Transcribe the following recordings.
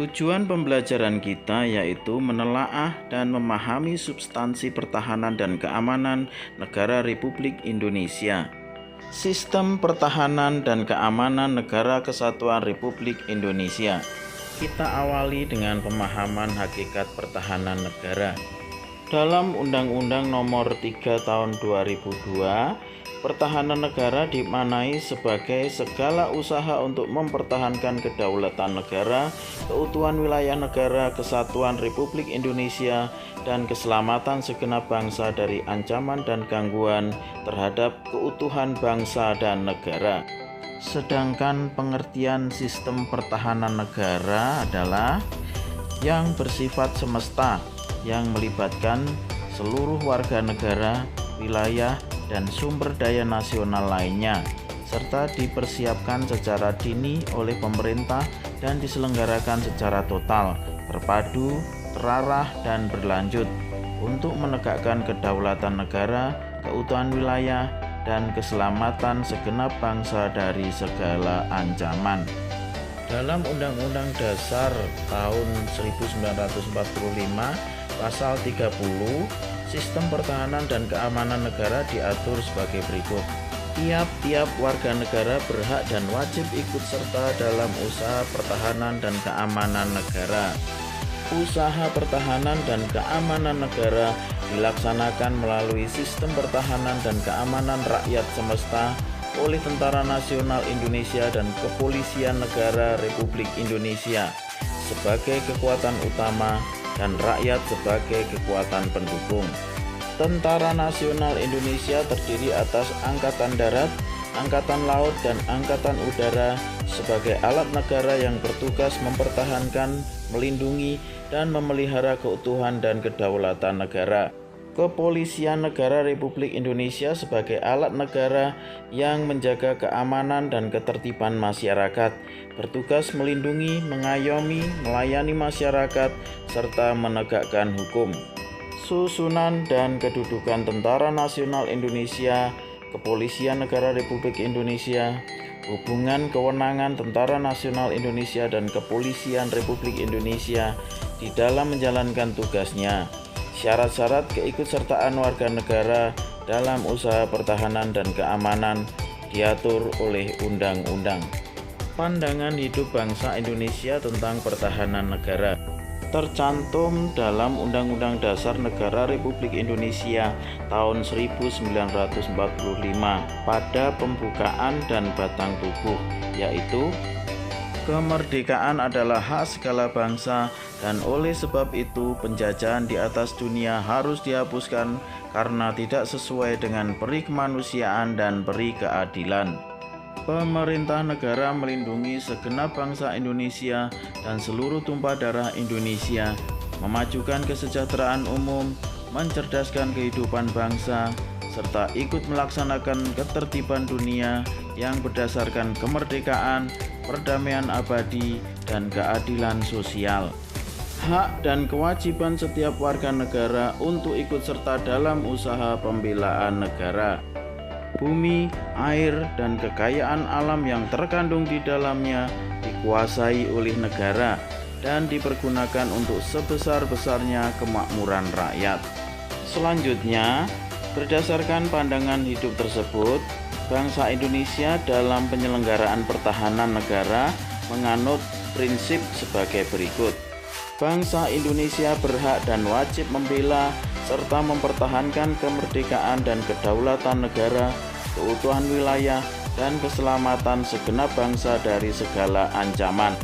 Tujuan pembelajaran kita yaitu menelaah dan memahami substansi pertahanan dan keamanan negara Republik Indonesia. Sistem pertahanan dan keamanan Negara Kesatuan Republik Indonesia. Kita awali dengan pemahaman hakikat pertahanan negara. Dalam Undang-Undang Nomor 3 Tahun 2002, pertahanan negara dimaknai sebagai segala usaha untuk mempertahankan kedaulatan negara, keutuhan wilayah negara, kesatuan Republik Indonesia, dan keselamatan segenap bangsa dari ancaman dan gangguan terhadap keutuhan bangsa dan negara. Sedangkan pengertian sistem pertahanan negara adalah yang bersifat semesta, yang melibatkan seluruh warga negara, wilayah, dan sumber daya nasional lainnya, serta dipersiapkan secara dini oleh pemerintah dan diselenggarakan secara total, terpadu, terarah, dan berlanjut untuk menegakkan kedaulatan negara, keutuhan wilayah, dan keselamatan segenap bangsa dari segala ancaman. Dalam Undang-Undang Dasar tahun 1945, Pasal 30, sistem pertahanan dan keamanan negara diatur sebagai berikut. Tiap-tiap warga negara berhak dan wajib ikut serta dalam usaha pertahanan dan keamanan negara. Usaha pertahanan dan keamanan negara dilaksanakan melalui sistem pertahanan dan keamanan rakyat semesta oleh Tentara Nasional Indonesia dan Kepolisian Negara Republik Indonesia sebagai kekuatan utama dan rakyat sebagai kekuatan pendukung. Tentara Nasional Indonesia terdiri atas Angkatan Darat, Angkatan Laut, dan Angkatan Udara sebagai alat negara yang bertugas mempertahankan, melindungi, dan memelihara keutuhan dan kedaulatan negara. Kepolisian Negara Republik Indonesia sebagai alat negara yang menjaga keamanan dan ketertiban masyarakat, bertugas melindungi, mengayomi, melayani masyarakat, serta menegakkan hukum. Susunan dan kedudukan Tentara Nasional Indonesia, Kepolisian Negara Republik Indonesia, hubungan kewenangan Tentara Nasional Indonesia dan Kepolisian Republik Indonesia di dalam menjalankan tugasnya. Syarat-syarat keikutsertaan warga negara dalam usaha pertahanan dan keamanan diatur oleh undang-undang. Pandangan hidup bangsa Indonesia tentang pertahanan negara tercantum dalam Undang-Undang Dasar Negara Republik Indonesia tahun 1945 pada pembukaan dan batang tubuh, yaitu kemerdekaan adalah hak segala bangsa dan oleh sebab itu penjajahan di atas dunia harus dihapuskan karena tidak sesuai dengan peri kemanusiaan dan peri keadilan. Pemerintah negara melindungi segenap bangsa Indonesia dan seluruh tumpah darah Indonesia, memajukan kesejahteraan umum, mencerdaskan kehidupan bangsa, serta ikut melaksanakan ketertiban dunia yang berdasarkan kemerdekaan, perdamaian abadi, dan keadilan sosial. Hak dan kewajiban setiap warga negara untuk ikut serta dalam usaha pembelaan negara. Bumi, air, dan kekayaan alam yang terkandung di dalamnya dikuasai oleh negara dan dipergunakan untuk sebesar-besarnya kemakmuran rakyat. Selanjutnya, berdasarkan pandangan hidup tersebut, bangsa Indonesia dalam penyelenggaraan pertahanan negara menganut prinsip sebagai berikut. Bangsa Indonesia berhak dan wajib membela serta mempertahankan kemerdekaan dan kedaulatan negara, keutuhan wilayah, dan keselamatan segenap bangsa dari segala ancaman.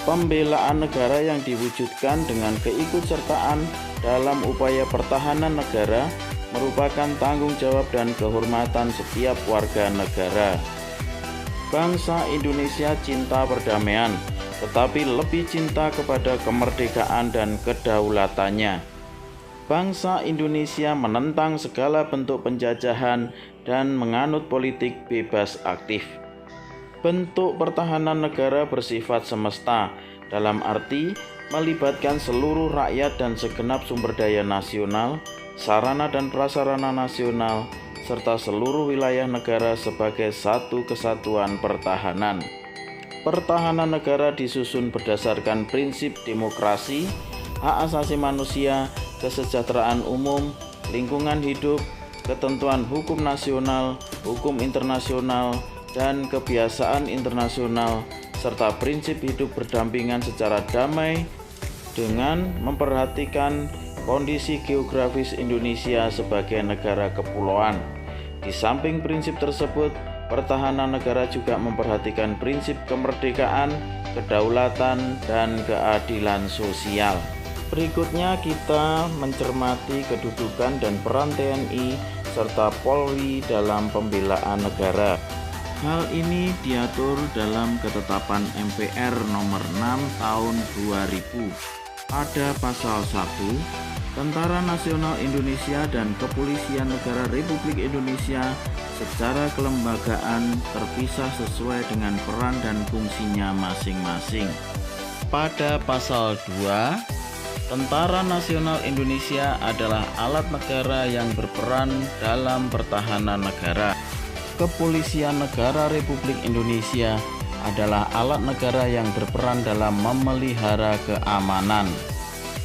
Pembelaan negara yang diwujudkan dengan keikutsertaan dalam upaya pertahanan negara merupakan tanggung jawab dan kehormatan setiap warga negara. Bangsa Indonesia cinta perdamaian, tetapi lebih cinta kepada kemerdekaan dan kedaulatannya. Bangsa Indonesia menentang segala bentuk penjajahan dan menganut politik bebas aktif. Bentuk pertahanan negara bersifat semesta, dalam arti melibatkan seluruh rakyat dan segenap sumber daya nasional, sarana dan prasarana nasional, serta seluruh wilayah negara sebagai satu kesatuan pertahanan. Pertahanan negara disusun berdasarkan prinsip demokrasi, hak asasi manusia, kesejahteraan umum, lingkungan hidup, ketentuan hukum nasional, hukum internasional, dan kebiasaan internasional, serta prinsip hidup berdampingan secara damai dengan memperhatikan kondisi geografis Indonesia sebagai negara kepulauan. Di samping prinsip tersebut, pertahanan negara juga memperhatikan prinsip kemerdekaan, kedaulatan, dan keadilan sosial. Berikutnya kita mencermati kedudukan dan peran TNI serta Polri dalam pembelaan negara. Hal ini diatur dalam Ketetapan MPR Nomor 6 Tahun 2000. Pada pasal 1, Tentara Nasional Indonesia dan Kepolisian Negara Republik Indonesia secara kelembagaan terpisah sesuai dengan peran dan fungsinya masing-masing. Pada pasal 2, Tentara Nasional Indonesia adalah alat negara yang berperan dalam pertahanan negara. Kepolisian Negara Republik Indonesia adalah alat negara yang berperan dalam memelihara keamanan.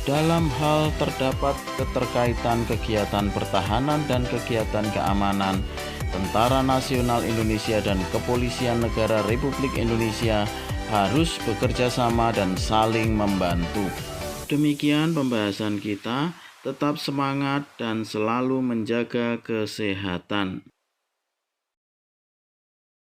Dalam hal terdapat keterkaitan kegiatan pertahanan dan kegiatan keamanan, Tentara Nasional Indonesia dan Kepolisian Negara Republik Indonesia harus bekerja sama dan saling membantu. Demikian pembahasan kita, tetap semangat dan selalu menjaga kesehatan.